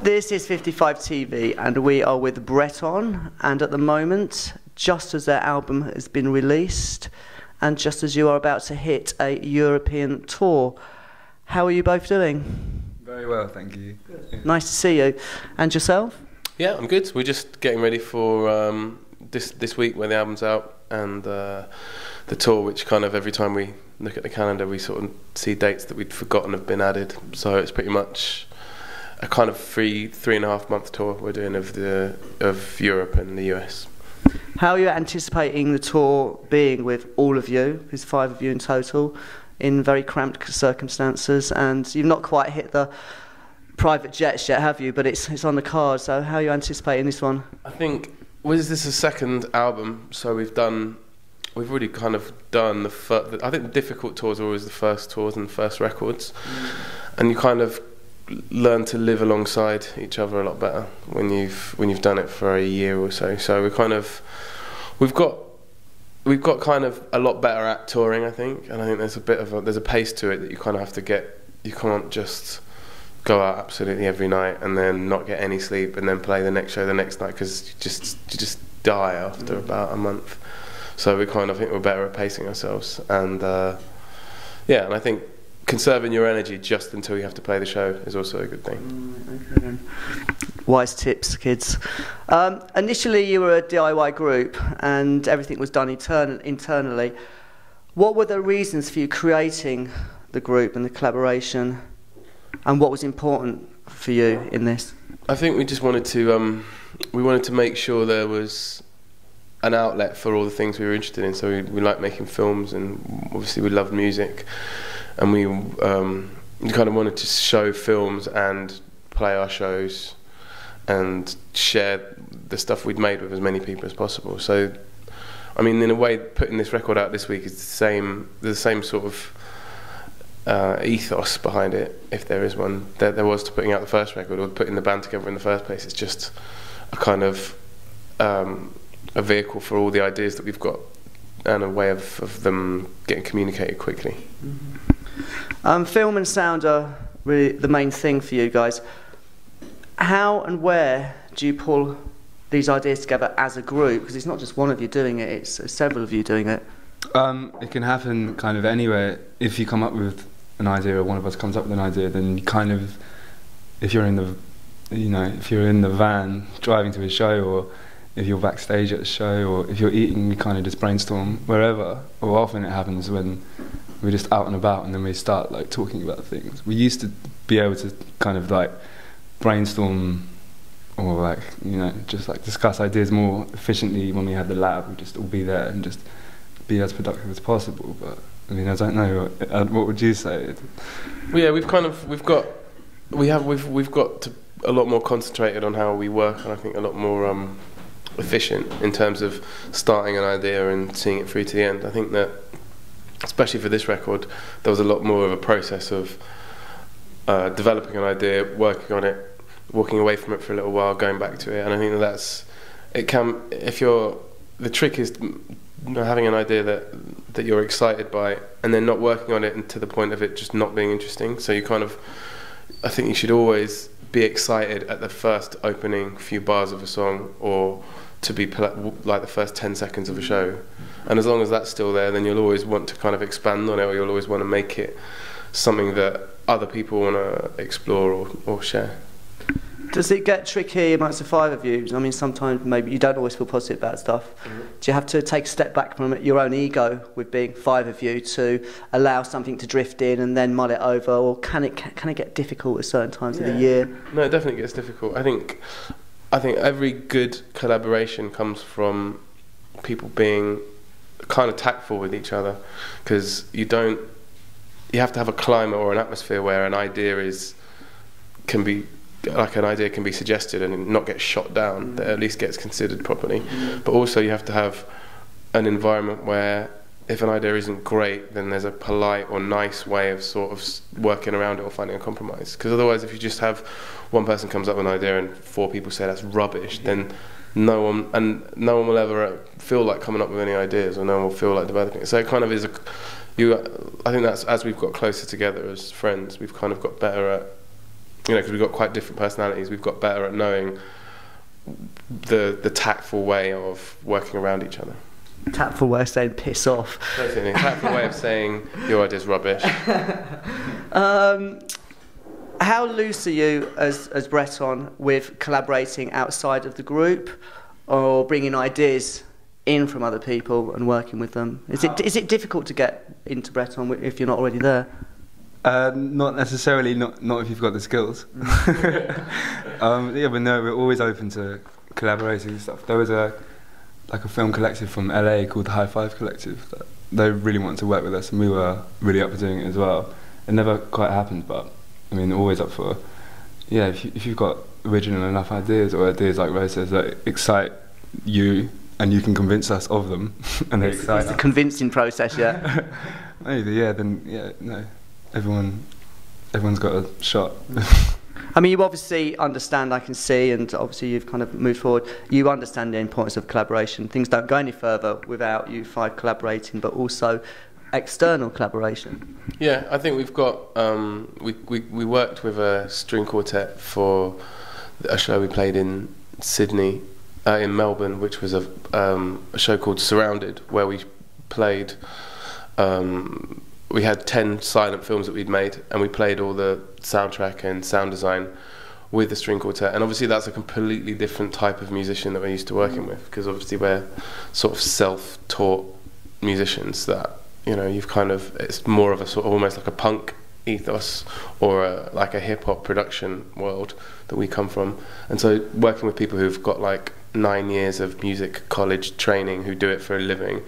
This is 55 TV, and we are with Breton, and at the moment, just as their album has been released, and just as you are about to hit a European tour, how are you both doing? Very well, thank you. Good. Nice to see you. And yourself? Yeah, I'm good. We're just getting ready for this week where the album's out, and the tour, which kind of every time we look at the calendar we sort of see dates that we'd forgotten have been added. So it's pretty much a kind of three and a half month tour we're doing of Europe and the US. How are you anticipating the tour being with all of you? There's 5 of you in total, in very cramped circumstances, and you've not quite hit the private jets yet, have you? But it's on the cards. So how are you anticipating this one? I think, this is the second album, so we've already kind of done the first. I think the difficult tours are always the first tours and the first records, and you kind of learn to live alongside each other a lot better when you've done it for a year or so. So we've got kind of a lot better at touring, I think, and I think there's a pace to it that you kind of have to get. You can't just go out absolutely every night and then not get any sleep and then play the next show the next night, because you just die after about a month. So I think we're better at pacing ourselves, and yeah, and I think conserving your energy just until you have to play the show is also a good thing. Okay, then. Wise tips, kids. Initially you were a DIY group and everything was done internally. What were the reasons for you creating the group and the collaboration, and what was important for you in this? I think we just wanted to make sure there was an outlet for all the things we were interested in. So we like making films, and obviously we loved music, and we kind of wanted to show films and play our shows and share the stuff we'd made with as many people as possible. So, I mean, in a way, putting this record out this week is the same sort of ethos behind it, if there is one, that there was to putting out the first record or putting the band together in the first place. It's just a kind of a vehicle for all the ideas that we've got, and a way of them getting communicated quickly. Film and sound are really the main thing for you guys. How and where do you pull these ideas together as a group? Because it's not just one of you doing it, it's several of you doing it. It can happen kind of anywhere. If you come up with an idea, or one of us comes up with an idea, then you kind of, if you're in the van driving to a show, or if you're backstage at a show, or if you're eating, we kind of just brainstorm wherever. Or often it happens when we're just out and about, and then we start like talking about things. We used to be able to kind of like brainstorm, or like, just like discuss ideas more efficiently when we had the lab. We'd just all be there and just be as productive as possible. But I mean, I don't know. What would you say? Well, yeah, we've got a lot more concentrated on how we work, and I think a lot more efficient in terms of starting an idea and seeing it through to the end. I think that, especially for this record, there was a lot more of a process of developing an idea, working on it, walking away from it for a little while, going back to it. And I think the trick is having an idea that you're excited by, and then not working on it to the point of it just not being interesting. So I think you should always be excited at the first opening few bars of a song, or to be like the first 10 seconds of a show. And as long as that's still there, then you'll always want to kind of expand on it, or you'll always want to make it something that other people want to explore or share. Does it get tricky amongst the 5 of you? I mean, sometimes maybe you don't always feel positive about stuff. Do you have to take a step back from your own ego with being 5 of you to allow something to drift in and then mull it over, or can it get difficult at certain times of the year? No, it definitely gets difficult. I think every good collaboration comes from people being kind of tactful with each other, because you have to have a climate or an atmosphere where an idea can be suggested and not get shot down, that at least gets considered properly. But also you have to have an environment where if an idea isn't great, then there's a polite or nice way of sort of working around it or finding a compromise. Because otherwise, if you just have one person comes up with an idea and 4 people say that's rubbish, then no one will ever feel like coming up with any ideas, or no one will feel like developing it. So it kind of is I think that's, as we've got closer together as friends, we've kind of got better at you know, because we've got quite different personalities, we've got better at knowing the tactful way of working around each other. Tactful way of saying piss off. Basically, tactful way of saying your idea's rubbish. How loose are you as Breton with collaborating outside of the group, or bringing ideas in from other people and working with them? Is it difficult to get into Breton if you're not already there? Not necessarily, not if you've got the skills. Yeah, but no, we're always open to collaborating and stuff. There was a film collective from LA called the High Five Collective. They really wanted to work with us, and we were really up for doing it as well. It never quite happened, but I mean, always up for. Yeah, if you've got original enough ideas, or ideas like Rose says that excite you, and you can convince us of them, and they excite us. It's the convincing process, yeah. Maybe, yeah. Then, yeah, no. Everyone's got a shot. I mean, you obviously understand, I can see, and obviously you've kind of moved forward. You understand the importance of collaboration. Things don't go any further without you five collaborating, but also external collaboration. Yeah, I think we've got. We worked with a string quartet for a show we played in Sydney, in Melbourne, which was a show called Surrounded, where we played. We had 10 silent films that we'd made, and we played all the soundtrack and sound design with the string quartet. And obviously that's a completely different type of musician that we're used to working with, because obviously we're sort of self-taught musicians that, you know, you've kind of, it's more of a sort of almost like a punk ethos, or like a hip-hop production world that we come from. And so working with people who've got like 9 years of music college training, who do it for a living,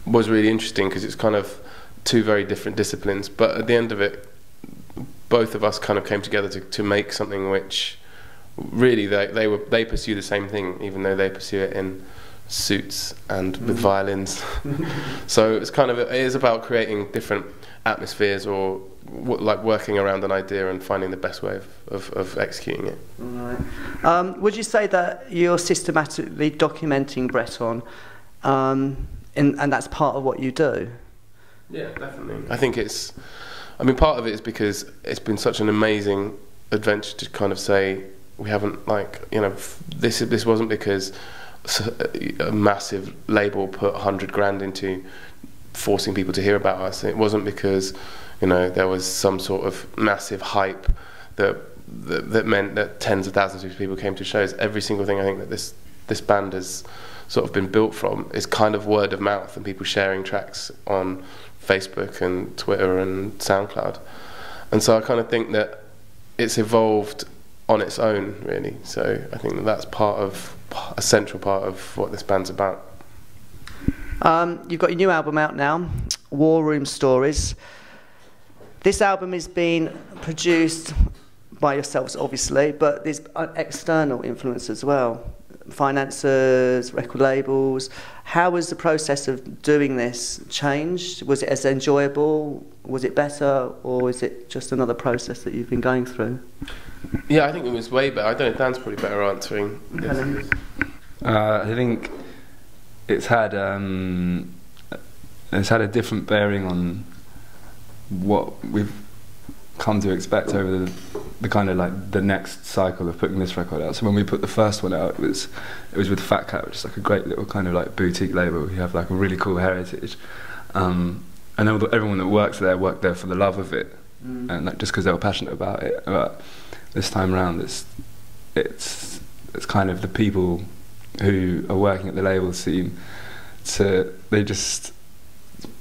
was really interesting, because it's kind of two very different disciplines, but at the end of it, both of us kind of came together to make something which really they pursue the same thing, even though they pursue it in suits and with violins. So it's kind of, it is about creating different atmospheres, or like working around an idea and finding the best way of executing it. Right. Would you say that you're systematically documenting Breton, and that's part of what you do? Yeah, definitely. I think it's, I mean, part of it is because it's been such an amazing adventure to kind of say, we haven't, like, you know, this wasn't because a massive label put 100 grand into forcing people to hear about us. It wasn't because, you know, there was some sort of massive hype that meant that tens of thousands of people came to shows. Every single thing I think that this band has sort of been built from is kind of word of mouth, and people sharing tracks on Facebook and Twitter and SoundCloud. And so I kind of think that it's evolved on its own, really. So I think that that's a central part of what this band's about. You've got your new album out now, War Room Stories. This album is being produced by yourselves, obviously, but there's external influence as well. Financiers, record labels. How was the process of doing this changed? Was it as enjoyable? Was it better? Or is it just another process that you've been going through? Yeah, I think it was way better. I don't know, Dan's probably better answering this. I think it's had a different bearing on what we've come to expect over the kind of like the next cycle of putting this record out. So when we put the first one out, it was with Fat Cat, which is like a great little kind of like boutique label. You have like a really cool heritage, and everyone that worked there for the love of it, and like just because they were passionate about it. But this time around, it's kind of the people who are working at the label seem to, they just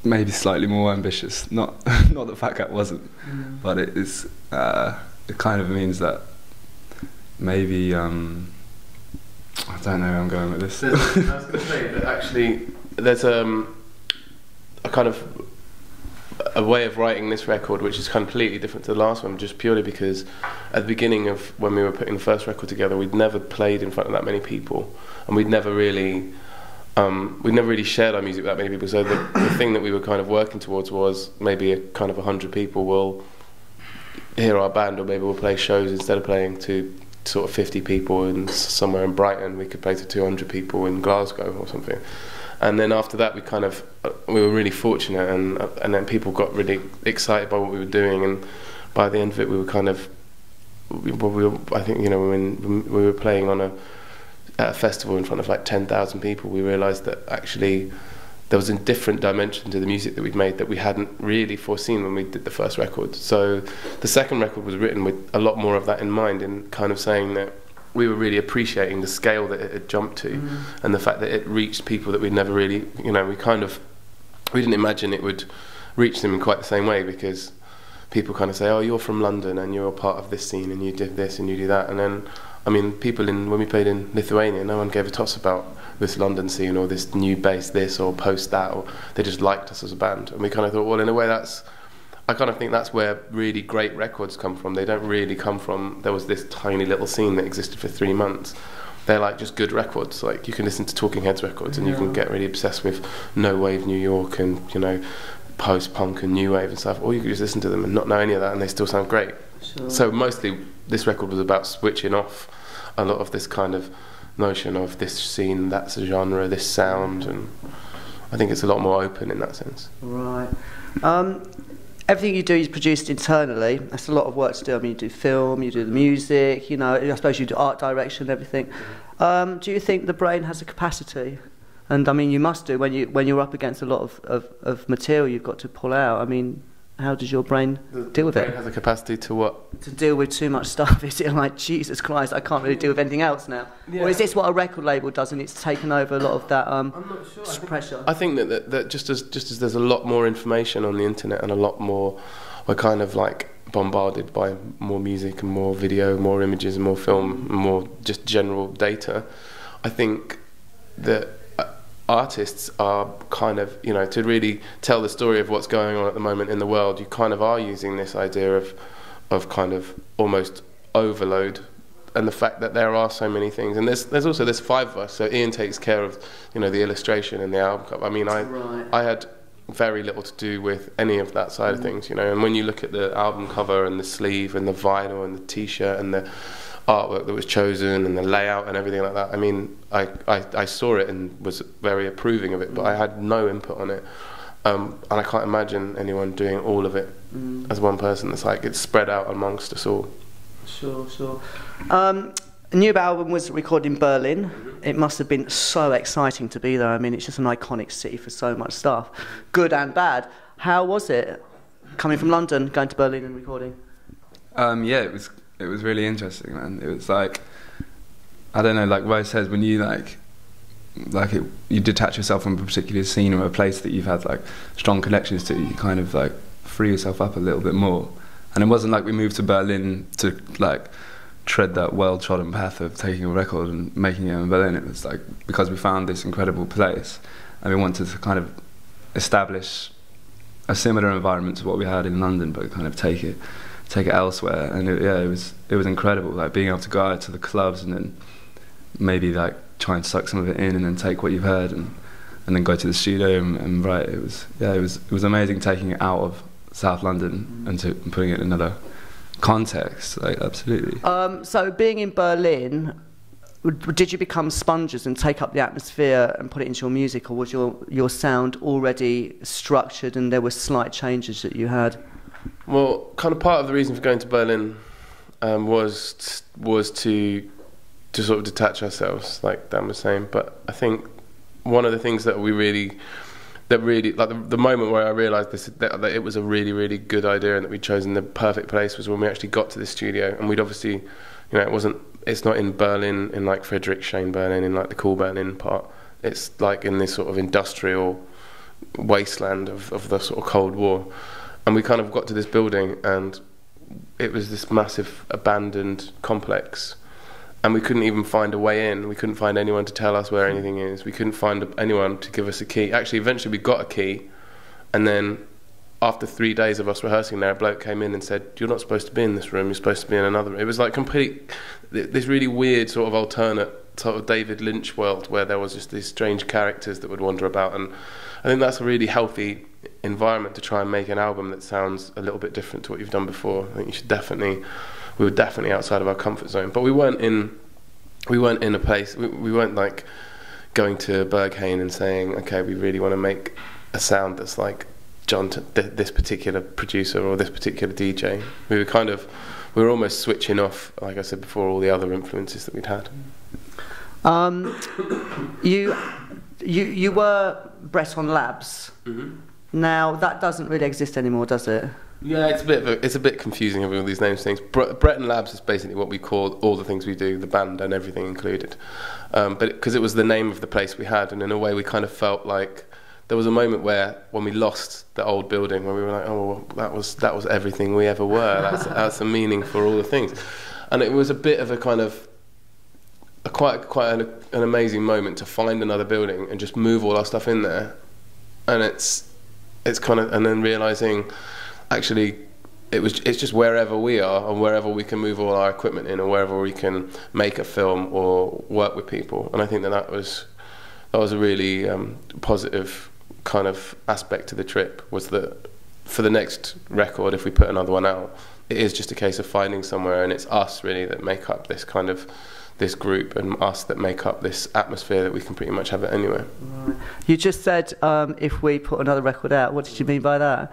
maybe slightly more ambitious. Not that Fat Cat wasn't, but it is. It kind of means that maybe I don't know where I'm going with this. I was going to say that actually there's a kind of a way of writing this record which is completely different to the last one, just purely because at the beginning of when we were putting the first record together, we'd never played in front of that many people, and we'd never really shared our music with that many people. So the thing that we were kind of working towards was maybe a kind of 100 people will hear our band, or maybe we'll play shows instead of playing to sort of 50 people in somewhere in Brighton, we could play to 200 people in Glasgow or something. And then after that, we were really fortunate, and then people got really excited by what we were doing, and by the end of it, we I think, you know, when we were playing at a festival in front of like 10,000 people, we realised that actually there was a different dimension to the music that we'd made that we hadn't really foreseen when we did the first record. So the second record was written with a lot more of that in mind, in kind of saying that we were really appreciating the scale that it had jumped to, and the fact that it reached people that we'd never really, you know, we didn't imagine it would reach them in quite the same way, because people kind of say, oh, you're from London and you're a part of this scene and you did this and you do that. And then, I mean, when we played in Lithuania, no one gave a toss about this London scene or this new bass this or post that, or they just liked us as a band. And we kind of thought, well, in a way I kind of think that's where really great records come from. They don't really come from, there was this tiny little scene that existed for 3 months. They're like just good records. Like, you can listen to Talking Heads records and you can get really obsessed with No Wave New York and, you know, post-punk and new wave and stuff, or you could just listen to them and not know any of that and they still sound great. Sure. So mostly this record was about switching off a lot of this kind of notion of this scene, that's a genre, this sound, and I think it's a lot more open in that sense. Right. Everything you do is produced internally. That's a lot of work to do. I mean, you do film, you do the music, you know, I suppose you do art direction and everything. Do you think the brain has a capacity? And I mean, you must do when you're up against a lot of material you've got to pull out. I mean, how does your brain deal with it? The brain has a capacity to what? To deal with too much stuff. Is it like, Jesus Christ, I can't really deal with anything else now? Yeah. Or is this what a record label does and it's taken over a lot of that I'm not sure. pressure? I think that just as there's a lot more information on the internet and a lot more, we're kind of like bombarded by more music and more video, more images and more film, and more just general data. I think that artists are kind of, you know, to really tell the story of what's going on at the moment in the world, you kind of are using this idea of kind of almost overload, and the fact that there are so many things, and there's also 5 of us, so Ian takes care of, you know, the illustration and the album cover. I mean, I had very little to do with any of that side of things, you know, and when you look at the album cover and the sleeve and the vinyl and the t-shirt and the artwork that was chosen and the layout and everything like that, I mean, I saw it and was very approving of it, but I had no input on it, and I can't imagine anyone doing all of it as one person. It's like it's spread out amongst us all. Sure. A new album was recorded in Berlin. It must have been so exciting to be there. I mean, it's just an iconic city for so much stuff, good and bad. How was it coming from London, going to Berlin and recording? Yeah, it was really interesting, man. It was like, I don't know, like Rose says, when you you detach yourself from a particular scene or a place that you've had like strong connections to, you kind of like free yourself up a little bit more. And it wasn't like we moved to Berlin to like tread that well-trodden path of taking a record and making it in Berlin. It was like because we found this incredible place and we wanted to kind of establish a similar environment to what we had in London, but kind of take it elsewhere. And it was incredible, like being able to go out to the clubs and then maybe like try and suck some of it in and then take what you've heard and then go to the studio and write. It was amazing taking it out of South London and putting it in another context, like absolutely. So being in Berlin, did you become sponges and take up the atmosphere and put it into your music, or was your sound already structured and there were slight changes that you had? Well, kind of part of the reason for going to Berlin was to sort of detach ourselves, like Dan was saying. But I think one of the things that really like the moment where I realised that it was a really, really good idea and that we'd chosen the perfect place was when we actually got to the studio. And we'd obviously, you know, it's not in Berlin, in like Friedrichshain Berlin, in like the cool Berlin part. It's like in this sort of industrial wasteland of the sort of Cold War. And we kind of got to this building and it was this massive abandoned complex. And we couldn't even find a way in. We couldn't find anyone to tell us where anything is. We couldn't find anyone to give us a key. Actually, eventually we got a key. And then after 3 days of us rehearsing there, a bloke came in and said, you're not supposed to be in this room, you're supposed to be in another room. It was like this really weird sort of alternate sort of David Lynch world where there was just these strange characters that would wander about. And I think that's a really healthy environment to try and make an album that sounds a little bit different to what you've done before. I think we were definitely outside of our comfort zone, but we weren't in a place, we weren't like going to Berghain and saying, okay, we really want to make a sound that's like this particular producer or this particular DJ. We were kind of we were almost switching off, like I said before, all the other influences that we'd had. You were Breton Labs. Mm-hmm. Now that doesn't really exist anymore, does it? Yeah, it's a bit confusing having all these names things. Breton Labs is basically what we call all the things we do, the band and everything included. But because it was the name of the place we had, and in a way we kind of felt like there was a moment where when we lost the old building, where we were like, oh, well, that was everything we ever were. That's the meaning for all the things, and it was a bit of a kind of quite an amazing moment to find another building and just move all our stuff in there, and it's kind of, and then realizing actually it's just wherever we are and wherever we can move all our equipment in, or wherever we can make a film or work with people. And I think that was a really positive kind of aspect to the trip, was that for the next record, if we put another one out, it is just a case of finding somewhere, and it's us really that make up this kind of this group, and us that make up this atmosphere that we can pretty much have it anywhere. Right. You just said if we put another record out. What did you mean by that?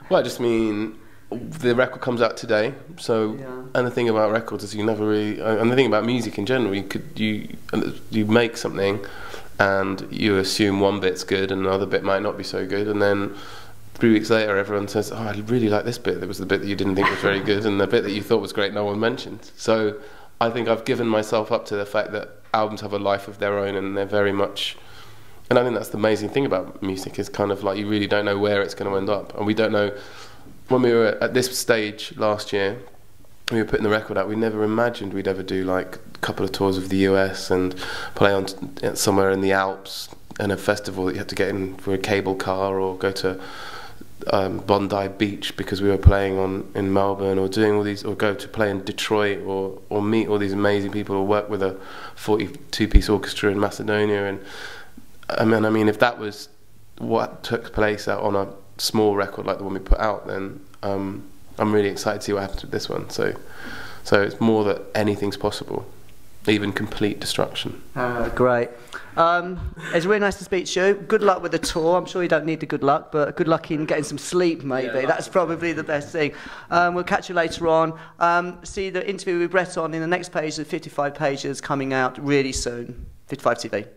Well, I just mean the record comes out today, so yeah. And the thing about records is you never really, and the thing about music in general, you make something and you assume one bit's good and another bit might not be so good, and then 3 weeks later everyone says, oh, I really like this bit, it was the bit that you didn't think was very good, and the bit that you thought was great no one mentioned. So I think I've given myself up to the fact that albums have a life of their own, and they're very much, and I think that's the amazing thing about music, is kind of like you really don't know where it's going to end up. And we don't know, when we were at this stage last year, we were putting the record out, we never imagined we'd ever do like a couple of tours of the US and play on somewhere in the Alps and a festival that you had to get in for a cable car, or go to Bondi Beach because we were playing in Melbourne, or doing all these, or go to play in Detroit, or meet all these amazing people, or work with a 42-piece orchestra in Macedonia. And I mean, if that was what took place out on a small record like the one we put out, then I'm really excited to see what happens with this one. So it's more that anything's possible, even complete destruction. Great. It's really nice to speak to you. Good luck with the tour. I'm sure you don't need the good luck, but good luck in getting some sleep, maybe. Yeah, that's probably the best thing. We'll catch you later on. See the interview with Breton in the next page of 55 pages coming out really soon. 55 TV.